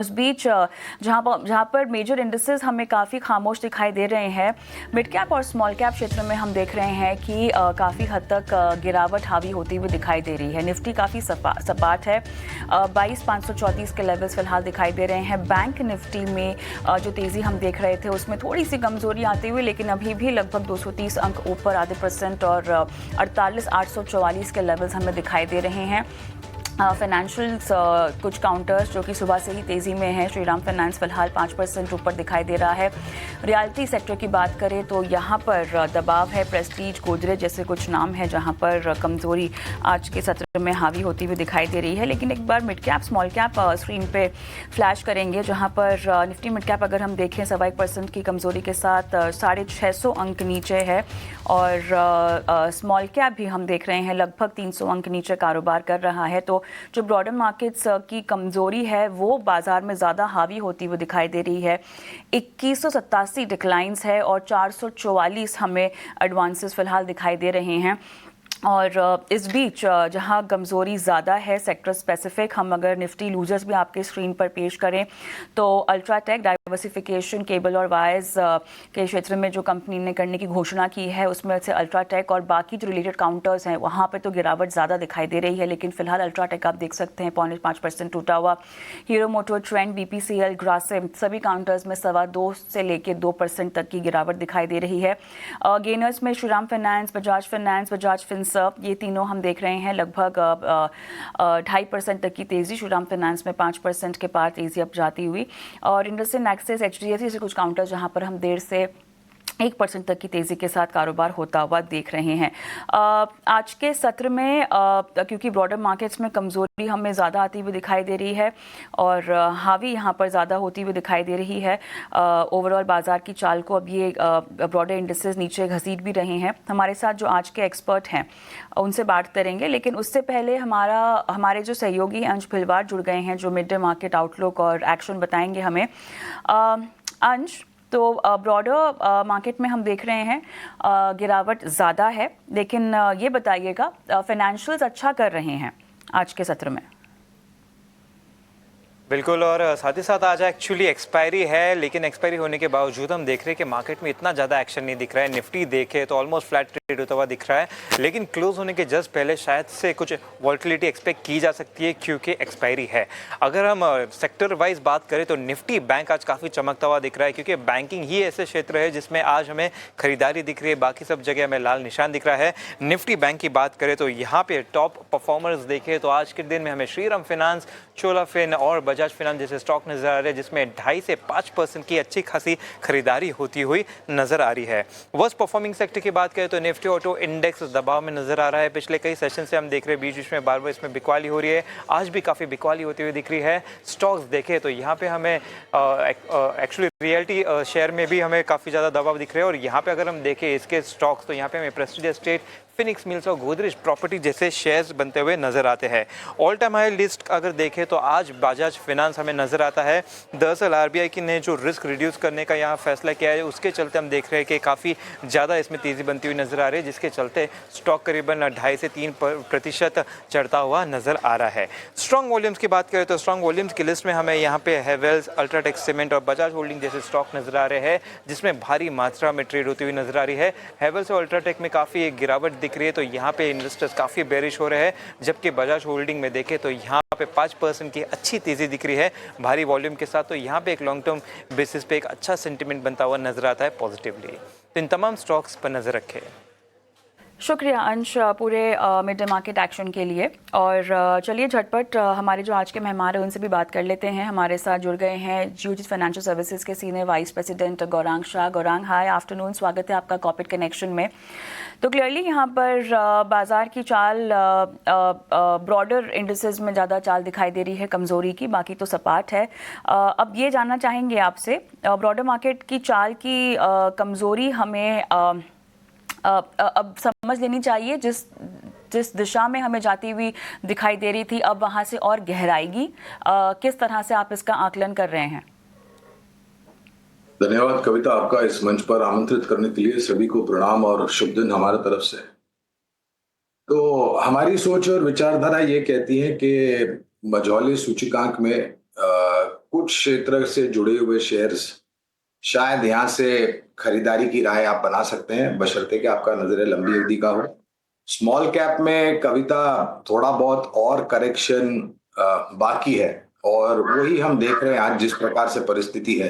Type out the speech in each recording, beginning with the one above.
उस बीच जहाँ पर मेजर इंडिसेस हमें काफ़ी खामोश दिखाई दे रहे हैं, मिड कैप और स्मॉल कैप क्षेत्र में हम देख रहे हैं कि काफ़ी हद तक गिरावट हावी होती हुई दिखाई दे रही है। निफ्टी काफ़ी सपाट है, 22,534 के लेवल्स फिलहाल दिखाई दे रहे हैं। बैंक निफ्टी में जो तेज़ी हम देख रहे थे उसमें थोड़ी सी कमजोरी आती हुई, लेकिन अभी भी लगभग 230 अंक ऊपर आधे % और 48,844 के लेवल्स हमें दिखाई दे रहे हैं। फाइनेंशियल्स कुछ काउंटर्स जो कि सुबह से ही तेज़ी में हैं। श्रीराम फाइनेंस फिलहाल 5% ऊपर दिखाई दे रहा है। रियल्टी सेक्टर की बात करें तो यहाँ पर दबाव है। प्रेस्टीज, गोदरेज जैसे कुछ नाम हैं जहाँ पर कमज़ोरी आज के सत्र में हावी होती हुई दिखाई दे रही है। लेकिन एक बार mid cap small cap screen पे फ्लैश करेंगे, जहाँ पर निफ्टी मिड कैप अगर हम देखें 1.25% की कमज़ोरी के साथ 650 अंक नीचे है, और स्मॉल कैप भी हम देख रहे हैं लगभग 300 अंक नीचे कारोबार कर रहा है। तो जो ब्रॉडर मार्केट्स की कमजोरी है वो बाजार में ज़्यादा हावी होती हुई दिखाई दे रही है। 2187 डिक्लाइंस है और 444 हमें एडवांसेस फिलहाल दिखाई दे रहे हैं। और इस बीच जहां कमज़ोरी ज़्यादा है सेक्टर स्पेसिफिक, हम अगर निफ्टी लूजर्स भी आपके स्क्रीन पर पेश करें तो अल्ट्राटेक, डाइवर्सिफिकेशन, केबल और वायर्स के क्षेत्र में जो कंपनी ने करने की घोषणा की है उसमें से अल्ट्राटेक और बाकी जो रिलेटेड काउंटर्स हैं वहां पे तो गिरावट ज़्यादा दिखाई दे रही है। लेकिन फिलहाल अल्ट्राटेक आप देख सकते हैं 0.5% टूटा हुआ। Hero motor, trend, BPCL, Grasim सभी काउंटर्स में 2.25 से लेकर 2% तक की गिरावट दिखाई दे रही है। गेनर्स में श्रीराम फाइनेंस, बजाज फाइनेंस, बजाज फिंसर्व, ये तीनों हम देख रहे हैं लगभग 2.5% तक की तेज़ी। श्रीराम फाइनेंस में 5% के पार तेज़ी अब जाती हुई, और इंडसइंड, एक्सिस, HDFC से कुछ काउंटर जहां पर हम देर से 1% तक की तेज़ी के साथ कारोबार होता हुआ देख रहे हैं। आज के सत्र में क्योंकि ब्रॉडर मार्केट्स में कमज़ोरी हमें ज़्यादा आती हुई दिखाई दे रही है और हावी यहाँ पर ज़्यादा होती हुई दिखाई दे रही है, ओवरऑल बाज़ार की चाल को अब ये ब्रॉडर इंडिसेस नीचे घसीट भी रहे हैं। हमारे साथ जो आज के एक्सपर्ट हैं उनसे बात करेंगे, लेकिन उससे पहले हमारे जो सहयोगी अंश भिलवार जुड़ गए हैं जो मिड डे मार्केट आउटलुक और एक्शन बताएंगे हमें। अंश, तो ब्रॉडर मार्केट में हम देख रहे हैं गिरावट ज़्यादा है, लेकिन ये बताइएगा फाइनेंशियल्स अच्छा कर रहे हैं आज के सत्र में? बिल्कुल, और साथ ही साथ आज एक्चुअली एक्सपायरी है, लेकिन एक्सपायरी होने के बावजूद हम देख रहे हैं कि मार्केट में इतना ज़्यादा एक्शन नहीं दिख रहा है। निफ्टी देखे तो ऑलमोस्ट फ्लैट ट्रेड होता हुआ दिख रहा है, लेकिन क्लोज होने के जस्ट पहले शायद से कुछ वॉलेटिलिटी एक्सपेक्ट की जा सकती है क्योंकि एक्सपायरी है। अगर हम सेक्टर वाइज बात करें तो निफ्टी बैंक आज काफ़ी चमकता हुआ दिख रहा है, क्योंकि बैंकिंग ही ऐसे क्षेत्र है जिसमें आज हमें खरीदारी दिख रही है, बाकी सब जगह हमें लाल निशान दिख रहा है। निफ्टी बैंक की बात करें तो यहाँ पे टॉप परफॉर्मर्स देखें तो आज के दिन में हमें श्रीराम फाइनेंस, चोला फिन और बजाज फाइनेंस जैसे स्टॉक नजर आ रहे हैं, जिसमें 2.5 से 5% की अच्छी खासी खरीदारी होती हुई नजर आ रही है। वर्स्ट परफॉर्मिंग सेक्टर की बात करें तो निफ्टी ऑटो इंडेक्स दबाव में नजर आ रहा है। पिछले कई सेशन से हम देख रहे हैं बीच बीच में बार बार इसमें बिकवाली हो रही है, आज भी काफ़ी बिकवाली होती हुई दिख रही है। स्टॉक्स देखें तो यहाँ पे हमें एक्चुअली रियल्टी शेयर में भी हमें काफ़ी ज़्यादा दबाव दिख रहे हैं, और यहाँ पे अगर हम देखें इसके स्टॉक्स तो यहाँ पे हमें प्रेस्टीज एस्टेट, फिनिक्स मिल्स और गोदरेज प्रॉपर्टी जैसे शेयर्स बनते हुए नजर आते हैं। ऑल टाइम हाई लिस्ट अगर देखें तो आज बजाज फाइनेंस हमें नजर आता है। दरअसल आरबीआई की ने जो रिस्क रिड्यूस करने का यहाँ फैसला किया है उसके चलते हम देख रहे हैं कि काफ़ी ज़्यादा इसमें तेज़ी बनती हुई नजर आ रही है, जिसके चलते स्टॉक करीबन 2.5 से 3% चढ़ता हुआ नजर आ रहा है। स्ट्रॉन्ग वॉल्यूम्स की बात करें तो स्ट्रॉन्ग वॉल्यूम्स की लिस्ट में हमें यहाँ पे हेवेल्स, अल्ट्राटेक सीमेंट और बजाज होल्डिंग जैसे स्टॉक नजर आ रहे हैं, जिसमें भारी मात्रा में ट्रेड होती हुई नजर आ रही है। हेवेल्स और अल्ट्राटेक में काफ़ी एक गिरावट दिख रही है, तो यहाँ पे इन्वेस्टर्स काफ़ी बेरिश हो रहे हैं, जबकि बजाज होल्डिंग में देखें तो यहाँ पे 5% की अच्छी तेज़ी दिख रही है भारी वॉल्यूम के साथ। तो यहाँ पे एक लॉन्ग टर्म बेसिस पे एक अच्छा सेंटिमेंट बनता हुआ नजर आता है पॉजिटिवली। तो इन तमाम स्टॉक्स पर नजर रखें। शुक्रिया अंश पूरे मिड डे मार्केट एक्शन के लिए। और चलिए झटपट हमारे जो आज के मेहमान हैं उनसे भी बात कर लेते हैं। हमारे साथ जुड़ गए हैं जियोजीत फाइनेंशियल सर्विसेज के senior vice president Gaurang Shah. Gaurang, hi afternoon, स्वागत है आपका कॉर्पोरेट कनेक्शन में। तो क्लियरली यहाँ पर बाजार की चाल ब्रॉडर इंडिसेस में ज़्यादा चाल दिखाई दे रही है कमज़ोरी की, बाकी तो सपाट है। अब ये जानना चाहेंगे आपसे, ब्रॉडर मार्केट की चाल की कमज़ोरी हमें अब समझ लेनी चाहिए, जिस दिशा में हमें जाती हुई दिखाई दे रही थी अब वहां से और गहराएगी, किस तरह से आप इसका आकलन कर रहे हैं? धन्यवाद कविता, आपका इस मंच पर आमंत्रित करने के लिए सभी को प्रणाम और शुभ दिन हमारे तरफ से। तो हमारी सोच और विचारधारा ये कहती है कि मझौले सूचकांक में कुछ क्षेत्र से जुड़े हुए शेयर्स शायद यहाँ से खरीदारी की राय आप बना सकते हैं, बशर्ते कि आपका नजर लंबी अवधि का हो। स्मॉल कैप में कविता थोड़ा बहुत और करेक्शन बाकी है, और वही हम देख रहे हैं आज जिस प्रकार से परिस्थिति है।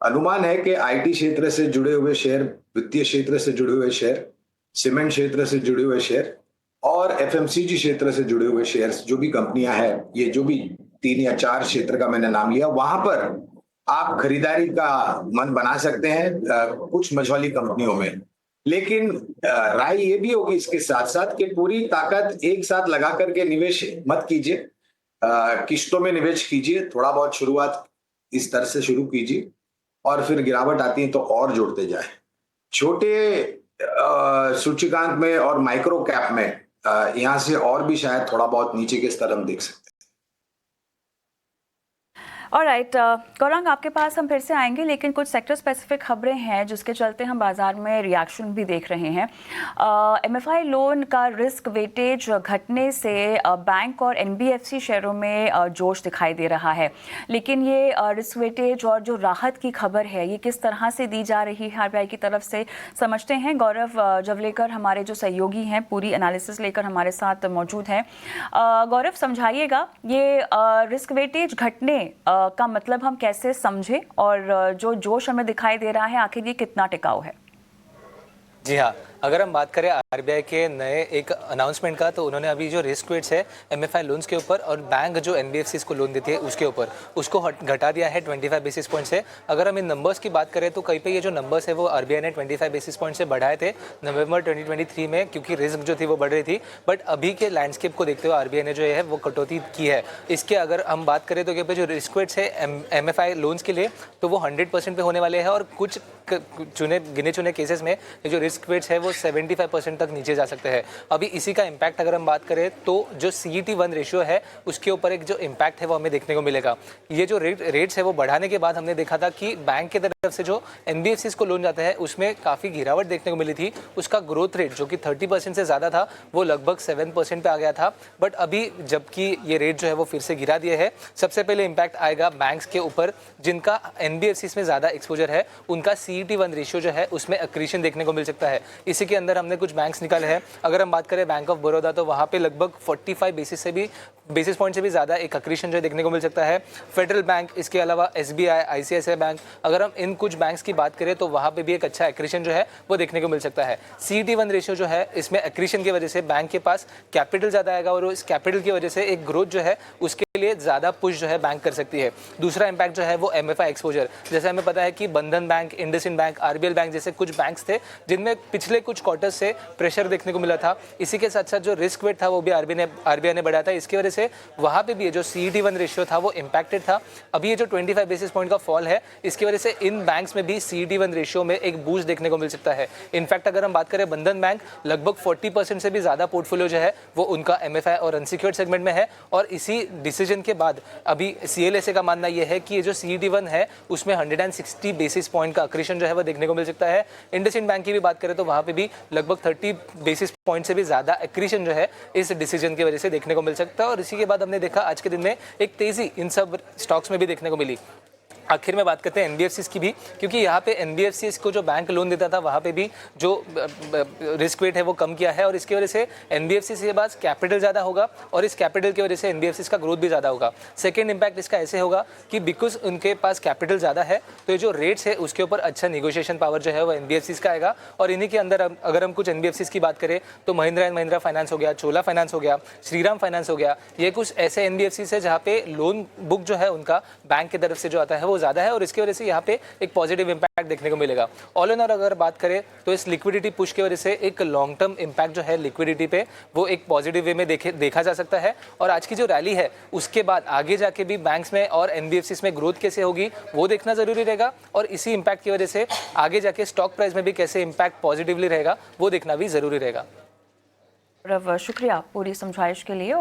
अनुमान है कि आईटी क्षेत्र से जुड़े हुए शेयर, वित्तीय क्षेत्र से जुड़े हुए शेयर, सीमेंट क्षेत्र से जुड़े हुए शेयर और एफएमसीजी क्षेत्र से जुड़े हुए शेयर्स, जो भी कंपनियां हैं, ये जो भी 3 या 4 क्षेत्र का मैंने नाम लिया, वहां पर आप खरीदारी का मन बना सकते हैं कुछ मझौली कंपनियों में। लेकिन राय ये भी होगी इसके साथ साथ कि पूरी ताकत एक साथ लगा करके निवेश मत कीजिए, किश्तों में निवेश कीजिए, थोड़ा बहुत शुरुआत इस तरह से शुरू कीजिए और फिर गिरावट आती है तो और जोड़ते जाए। छोटे सूचकांक में और माइक्रो कैप में यहाँ से और भी शायद थोड़ा बहुत नीचे के स्तर हम देख सकते हैं। ऑलराइट गौरांग, आपके पास हम फिर से आएंगे, लेकिन कुछ सेक्टर स्पेसिफिक खबरें हैं जिसके चलते हम बाजार में रिएक्शन भी देख रहे हैं। एमएफआई लोन का रिस्क वेटेज घटने से बैंक और एनबीएफसी शेयरों में जोश दिखाई दे रहा है, लेकिन ये रिस्क वेटेज और जो राहत की खबर है ये किस तरह से दी जा रही है आरबीआई की तरफ से, समझते हैं। गौरव जवलेकर हमारे जो सहयोगी हैं पूरी एनालिसिस लेकर हमारे साथ मौजूद हैं। गौरव, समझाइएगा ये रिस्क वेटेज घटने का मतलब हम कैसे समझें, और जो जोश हमें दिखाई दे रहा है आखिर ये कितना टिकाऊ है? जी हाँ, अगर हम बात करें आरबीआई के नए एक अनाउंसमेंट का, तो उन्होंने अभी जो रिस्क वेट्स है एमएफआई लोन्स के ऊपर और बैंक जो एनबीएफसीज को लोन देती है उसके ऊपर, उसको घटा दिया है 25 बेसिस पॉइंट से। अगर हम इन नंबर्स की बात करें तो कहीं पे ये जो नंबर्स है वो आरबीआई ने 25 बेसिस पॉइंट से बढ़ाए थे नवंबर 2023 में, क्योंकि रिस्क जो थी वो बढ़ रही थी। बट अभी के लैंडस्केप को देखते हुए आरबीआई ने जो है वो कटौती की है। इसके अगर हम बात करें तो यहाँ पे जो रिस्क वेट्स है एमएफआई लोन्स के लिए तो वो 100% पे होने वाले हैं, और कुछ गिने चुने केसेस में ये जो रिस्क वेट्स है वो 75% तक नीचे जा सकते हैं। अभी इसी का इम्पैक्ट अगर हम बात करें तो जो CET1 रेशियो है उसके ऊपर एक जो इम्पैक्ट है वो हमें देखने को मिलेगा। ये जो रेट्स है वो बढ़ाने के बाद हमने देखा था कि बैंक की तरफ से जो एनबीएफसीज को लोन जाता है उसमें काफ़ी गिरावट देखने को मिली थी। उसका ग्रोथ रेट जो कि 30% से ज़्यादा था वो लगभग 7% पे आ गया था। बट अभी जबकि ये रेट जो है वो फिर से गिरा दिए है, सबसे पहले इम्पैक्ट आएगा बैंक्स के ऊपर जिनका एनबीएफसीज में ज़्यादा एक्सपोजर है। उनका CET1 रेशियो जो है उसमें एक्रीशन देखने को मिल सकता है। इसी के अंदर हमने कुछ बैंक्स निकाले हैं। अगर हम बात करें बैंक ऑफ बड़ौदा तो वहाँ पे लगभग 45 बेसिस पॉइंट से भी ज़्यादा एक एक्रीशन जो देखने को मिल सकता है। फेडरल बैंक, इसके अलावा SBI, ICICI बैंक, अगर हम इन कुछ बैंक्स की बात करें तो वहाँ पे भी एक अच्छा एक्रीशन जो है वो देखने को मिल सकता है। CET1 रेशियो जो है इसमें एक्रीशन की वजह से बैंक के पास कैपिटल ज़्यादा आएगा और इस कैपिटल की वजह से एक ग्रोथ जो है उसके लिए ज़्यादा पुश जो है बैंक कर सकती है। दूसरा इम्पैक्ट जो है वो MFI एक्सपोजर। जैसे हमें पता है कि बंधन bank, IndusInd bank, RBL bank जैसे कुछ बैंक्स थे जिनमें पिछले कुछ क्वार्टर्स से प्रेशर देखने को मिला था। इसी के साथ साथ जो रिस्क वेट था वो भी आरबीआई ने बढ़ाया था। इसकी वजह से वहाँ पे भी जो CET1 रेशियो था वो इम्पैक्टेड था। अभी ये जो 25 बेसिस पॉइंट का फॉल है इसकी वजह से इन बैंक्स में भी CET1 रेशियो में एक बूस्ट देखने को मिल सकता है। इनफैक्ट अगर हम बात करें बंधन बैंक, लगभग 40% से भी ज़्यादा पोर्टफोलियो जो है वो उनका MFI और अनसिक्योर्ड सेगमेंट में है। और इसी डिसीजन के बाद अभी CLSA का मानना यह है कि ये जो CET1 है उसमें 160 बेसिस पॉइंट का अक्रीशन जो है वो देखने को मिल सकता है। इंडसइंड बैंक की भी बात करें तो वहाँ पे भी लगभग 30 बेसिस पॉइंट से भी ज़्यादा एक्रीशन जो है इस डिसीजन की वजह से देखने को मिल सकता है। और इसी के बाद हमने देखा आज के दिन में एक तेज़ी इन सब स्टॉक्स में भी देखने को मिली। आखिर में बात करते हैं एनबीएफसीज की भी, क्योंकि यहाँ पे एनबीएफसीज को जो बैंक लोन देता था वहाँ पे भी जो रिस्क वेट है वो कम किया है और इसकी वजह से एनबीएफसीज के पास कैपिटल ज़्यादा होगा और इस कैपिटल की वजह से एनबीएफसीज का ग्रोथ भी ज़्यादा होगा। सेकेंड इम्पैक्ट इसका ऐसे होगा कि बिकॉज उनके पास कैपिटल ज़्यादा है तो ये जो रेट्स है उसके ऊपर अच्छा निगोशिएशन पावर जो है वो एनबीएफसीज का आएगा। और इन्हीं के अंदर अगर हम कुछ एनबीएफसीज की बात करें तो महिंद्रा एंड महिंद्रा फाइनेंस हो गया, चोला फाइनेंस हो गया, श्रीराम फाइनेंस हो गया, ये कुछ ऐसे एनबीएफसीज है जहाँ पे लोन बुक जो है उनका बैंक की तरफ से जो आता है वो ज़्यादा है और इसकी वजह से यहाँ पे एक पॉजिटिव इंपैक्ट देखने को मिलेगा। ऑल इन ऑल अगर बात करें तो इस लिक्विडिटी पुश की वजह से एक लॉन्ग टर्म इंपैक्ट जो है लिक्विडिटी पे वो एक पॉजिटिव वे में देखा जा सकता है। और आज की जो रैली है उसके बाद आगे जाके भी बैंक्स में और एनबीएफसीज में ग्रोथ कैसे होगी वो देखना जरूरी रहेगा और इसी इंपैक्ट की वजह से आगे जाके स्टॉक प्राइस में भी कैसे इंपैक्ट पॉजिटिवली रहेगा वो देखना भी जरूरी रहेगा। शुक्रिया पूरी समझाइश के लिए।